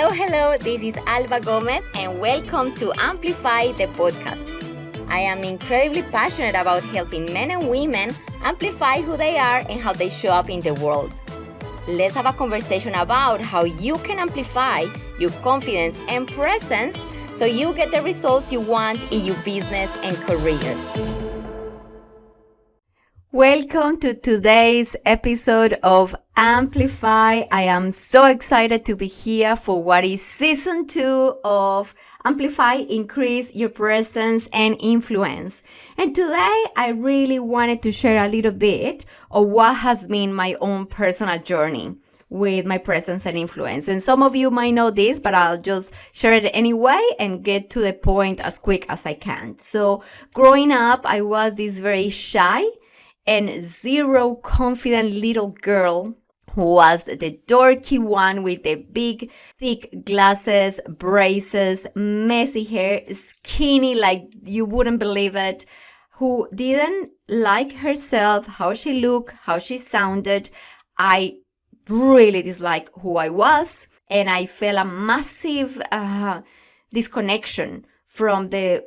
Hello, this is Alba Gomez and welcome to Amplify the podcast. I am incredibly passionate about helping men and women amplify who they are and how they show up in the world. Let's have a conversation about how you can amplify your confidence and presence so you get the results you want in your business and career. Welcome to today's episode of Amplify. I am so excited to be here for what is season 2 of Amplify, Increase Your Presence and Influence. And today I really wanted to share a little bit of what has been my own personal journey with my presence and influence. And some of you might know this, but I'll just share it anyway and get to the point as quick as I can. So growing up, I was this very shy and zero confident little girl who was the dorky one with the big, thick glasses, braces, messy hair, skinny like you wouldn't believe it, who didn't like herself, how she looked, how she sounded. I really disliked who I was, and I felt a massive disconnection from the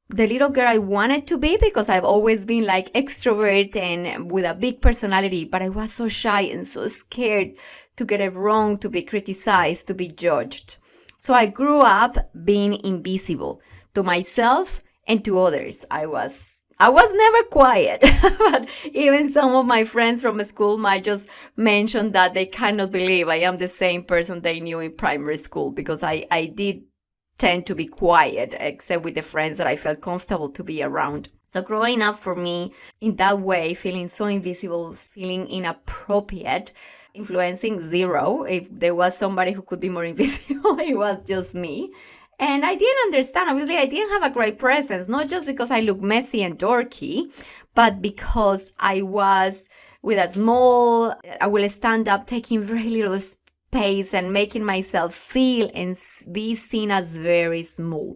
little girl I wanted to be, because I've always been like extrovert and with a big personality, but I was so shy and so scared to get it wrong, to be criticized, to be judged. So I grew up being invisible to myself and to others. I was never quiet, but even some of my friends from school might just mention that they cannot believe I am the same person they knew in primary school, because I did tend to be quiet, except with the friends that I felt comfortable to be around. So growing up for me in that way, feeling so invisible, feeling inappropriate, influencing zero. If there was somebody who could be more invisible, it was just me. And I didn't understand. Obviously, I didn't have a great presence, not just because I look messy and dorky, but because I was with a small, I will stand up taking very little space and making myself feel and be seen as very small.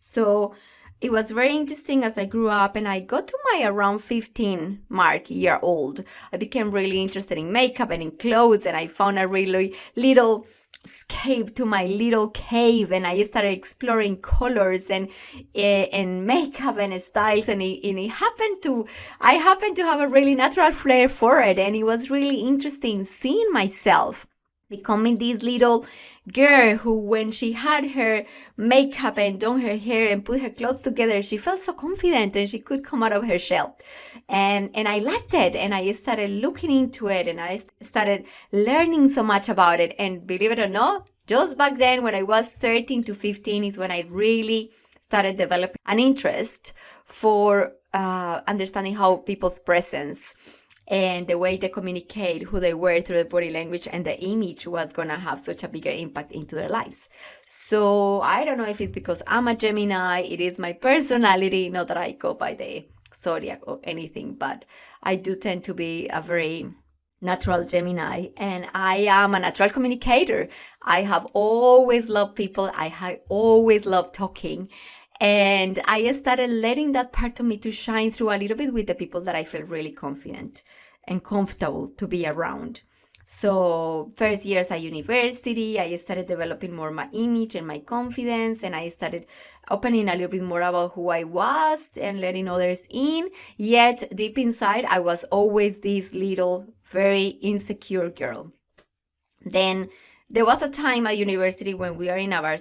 So it was very interesting as I grew up and I got to my around 15 year old. I became really interested in makeup and in clothes, and I found a really little escape to my little cave, and I started exploring colors and makeup and styles, and I happened to have a really natural flair for it, and it was really interesting seeing myself becoming this little girl who, when she had her makeup and done her hair and put her clothes together, she felt so confident and she could come out of her shell. And I liked it, and I started looking into it, and I started learning so much about it. And believe it or not, just back then when I was 13 to 15 is when I really started developing an interest for understanding how people's presence and the way they communicate, who they were through the body language and the image was going to have such a bigger impact into their lives. So I don't know if it's because I'm a Gemini, it is my personality, not that I go by the zodiac or anything, but I do tend to be a very natural Gemini, and I am a natural communicator. I have always loved people. I have always loved talking. And I started letting that part of me to shine through a little bit with the people that I felt really confident and comfortable to be around. So first years at university, I started developing more my image and my confidence, and I started opening a little bit more about who I was and letting others in. Yet deep inside, I was always this little, very insecure girl. Then there was a time at university when we are in our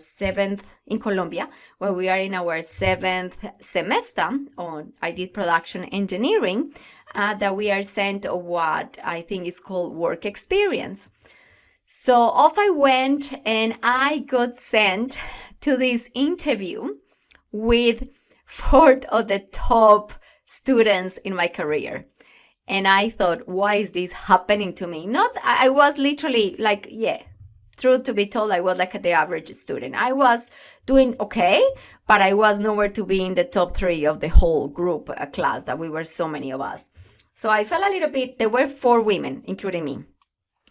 in Colombia, when we are in our 7th semester I did production engineering, that we are sent what I think is called work experience. So off I went, and I got sent to this interview with 4 of the top students in my career. And I thought, why is this happening to me? I was literally like, truth to be told, I was like the average student. I was doing okay, but I was nowhere to be in the top 3 of the whole group class, that we were so many of us. So I felt a little bit, there were 4 women, including me,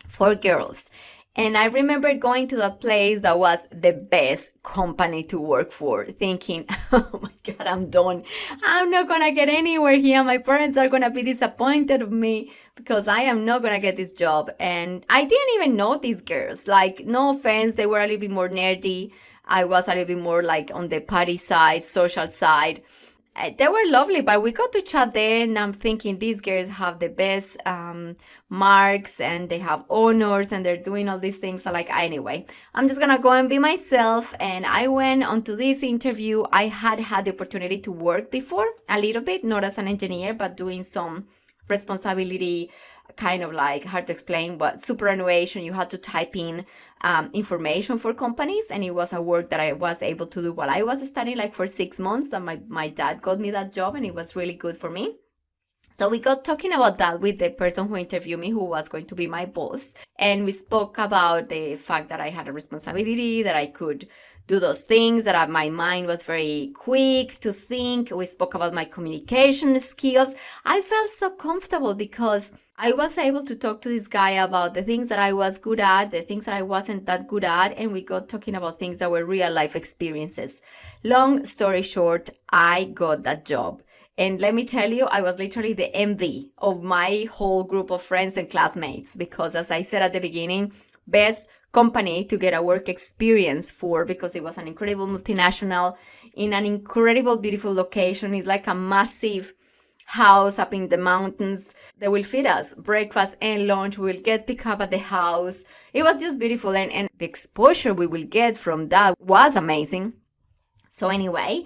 4 girls. And I remember going to that place that was the best company to work for, thinking, oh my God, I'm done. I'm not going to get anywhere here. My parents are going to be disappointed of me because I am not going to get this job. And I didn't even know these girls. Like, no offense, they were a little bit more nerdy. I was a little bit more like on the party side, social side. They were lovely, but we got to chat there, and I'm thinking these girls have the best marks, and they have honors, and they're doing all these things. So like, anyway, I'm just gonna go and be myself. And I went onto this interview. I had the opportunity to work before a little bit, not as an engineer, but doing some responsibility, kind of like, hard to explain, but superannuation. You had to type in information for companies, and it was a work that I was able to do while I was studying, like for 6 months. That my dad got me that job, and it was really good for me. So we got talking about that with the person who interviewed me, who was going to be my boss. And we spoke about the fact that I had a responsibility, that I could do those things, that my mind was very quick to think. We spoke about my communication skills. I felt so comfortable because I was able to talk to this guy about the things that I was good at, the things that I wasn't that good at, and we got talking about things that were real life experiences. Long story short, I got that job. And let me tell you, I was literally the envy of my whole group of friends and classmates because, as I said at the beginning, best company to get a work experience for, because it was an incredible multinational in an incredible, beautiful location. It's like a massive house up in the mountains. They will feed us breakfast and lunch. We will get picked up at the house. It was just beautiful. And the exposure we will get from that was amazing. So anyway,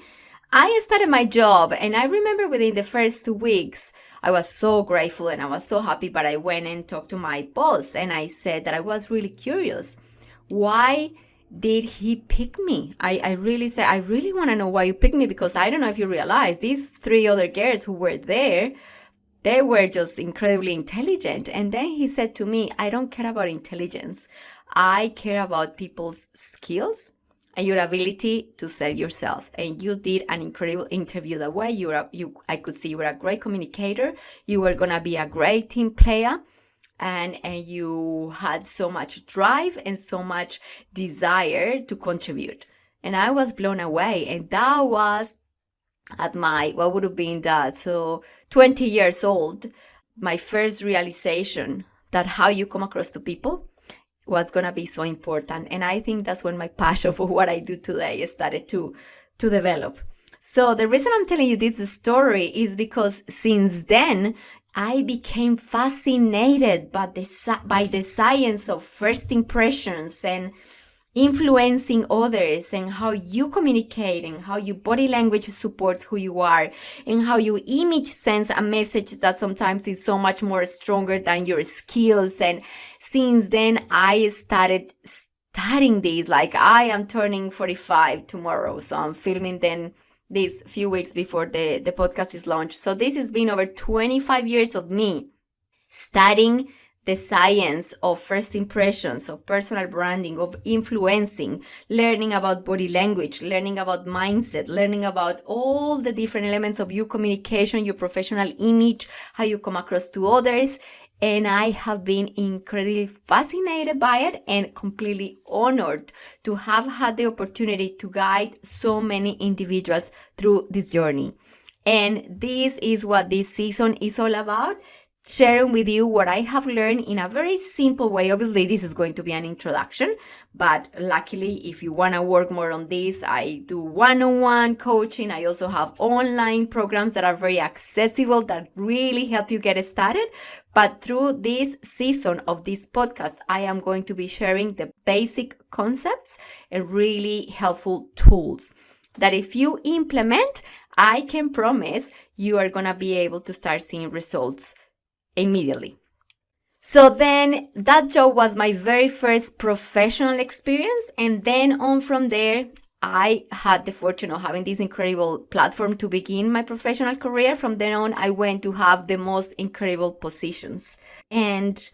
I started my job, and I remember within the first 2 weeks, I was so grateful and I was so happy, but I went and talked to my boss, and I said that I was really curious. Why did he pick me? I really said, I really want to know why you picked me, because I don't know if you realize these 3 other girls who were there, they were just incredibly intelligent. And then he said to me, I don't care about intelligence. I care about people's skills and your ability to sell yourself. And you did an incredible interview that way. I could see you were a great communicator. You were going to be a great team player. And you had so much drive and so much desire to contribute. And I was blown away. And that was at what would have been that? So 20 years old, my first realization that how you come across to people was going to be so important. And I think that's when my passion for what I do today started to develop. So the reason I'm telling you this story is because since then, I became fascinated by the science of first impressions and influencing others, and how you communicate, and how your body language supports who you are, and how your image sends a message that sometimes is so much more stronger than your skills. And since then, I started studying this. Like, I am turning 45 tomorrow, so I'm filming then these few weeks before the podcast is launched. So this has been over 25 years of me studying the science of first impressions, of personal branding, of influencing, learning about body language, learning about mindset, learning about all the different elements of your communication, your professional image, how you come across to others. And I have been incredibly fascinated by it and completely honored to have had the opportunity to guide so many individuals through this journey. And this is what this season is all about. Sharing with you what I have learned in a very simple way. Obviously, this is going to be an introduction, but luckily, if you want to work more on this, I do one-on-one coaching. I also have online programs that are very accessible, that really help you get started. But through this season of this podcast, I am going to be sharing the basic concepts and really helpful tools that if you implement, I can promise you are going to be able to start seeing results immediately. So then that job was my very first professional experience. And then on from there, I had the fortune of having this incredible platform to begin my professional career. From then on, I went to have the most incredible positions. And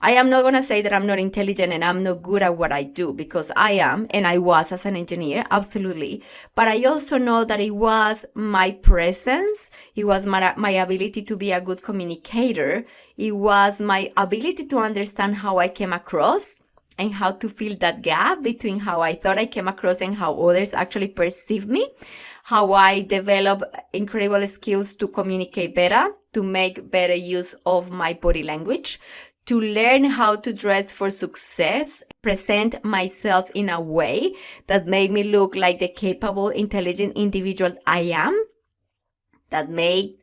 I am not going to say that I'm not intelligent and I'm not good at what I do, because I am, and I was as an engineer, absolutely. But I also know that it was my presence, it was my ability to be a good communicator, it was my ability to understand how I came across, and how to fill that gap between how I thought I came across and how others actually perceive me, how I develop incredible skills to communicate better, to make better use of my body language, to learn how to dress for success, present myself in a way that made me look like the capable, intelligent individual I am, that made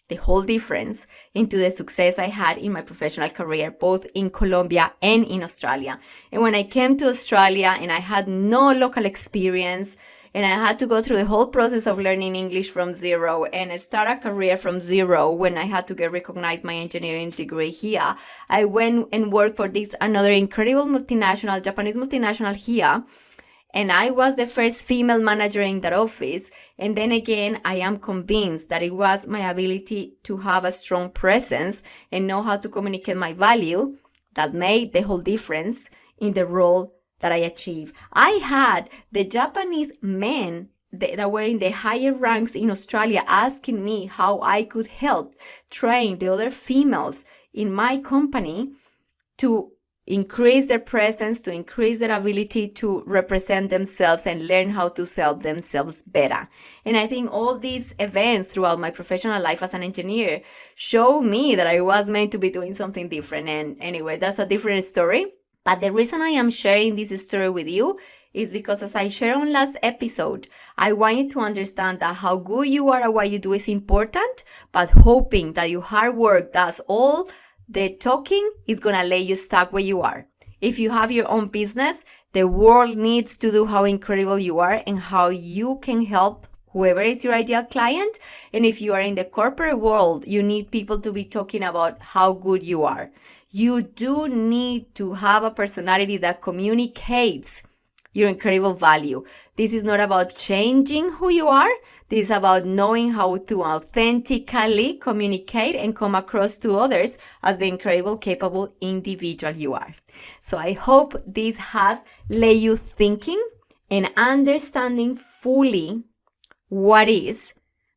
the whole difference into the success I had in my professional career, both in Colombia and in Australia. And when I came to Australia and I had no local experience, and I had to go through the whole process of learning English from zero and start a career from zero when I had to get recognized my engineering degree here, I went and worked for this another incredible multinational, Japanese multinational here. And I was the first female manager in that office. And then again, I am convinced that it was my ability to have a strong presence and know how to communicate my value that made the whole difference in the role that I achieved. I had the Japanese men that were in the higher ranks in Australia asking me how I could help train the other females in my company to increase their presence, to increase their ability to represent themselves and learn how to sell themselves better. And I think all these events throughout my professional life as an engineer show me that I was meant to be doing something different. And anyway, that's a different story. But the reason I am sharing this story with you is because, as I shared on last episode, I want you to understand that how good you are at what you do is important, but hoping that your hard work does all the talking is going to let you stuck where you are. If you have your own business, the world needs to do how incredible you are and how you can help whoever is your ideal client. And if you are in the corporate world, you need people to be talking about how good you are. You do need to have a personality that communicates your incredible value. This is not about changing who you are. This is about knowing how to authentically communicate and come across to others as the incredible, capable individual you are. So I hope this has led you thinking and understanding fully what is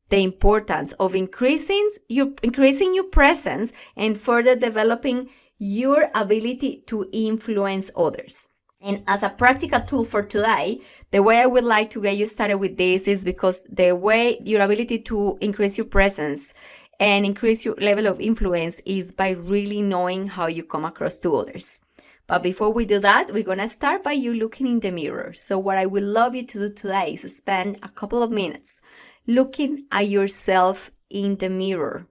the importance of increasing your presence and further developing your ability to influence others. And as a practical tool for today, the way I would like to get you started with this is because the way your ability to increase your presence and increase your level of influence is by really knowing how you come across to others. But before we do that, we're going to start by you looking in the mirror. So what I would love you to do today is spend a couple of minutes looking at yourself in the mirror,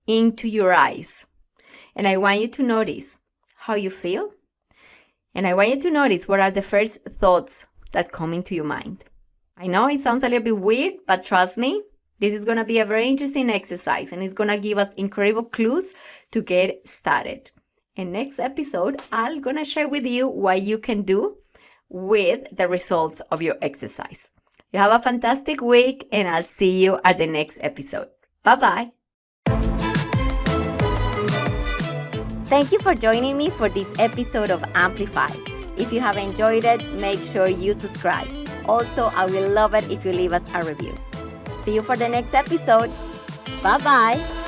into your eyes. And I want you to notice how you feel. And I want you to notice what are the first thoughts that come into your mind. I know it sounds a little bit weird, but trust me, this is going to be a very interesting exercise and it's going to give us incredible clues to get started. In next episode, I'm going to share with you what you can do with the results of your exercise. You have a fantastic week and I'll see you at the next episode. Bye-bye. Thank you for joining me for this episode of Amplify. If you have enjoyed it, make sure you subscribe. Also, I will love it if you leave us a review. See you for the next episode. Bye-bye.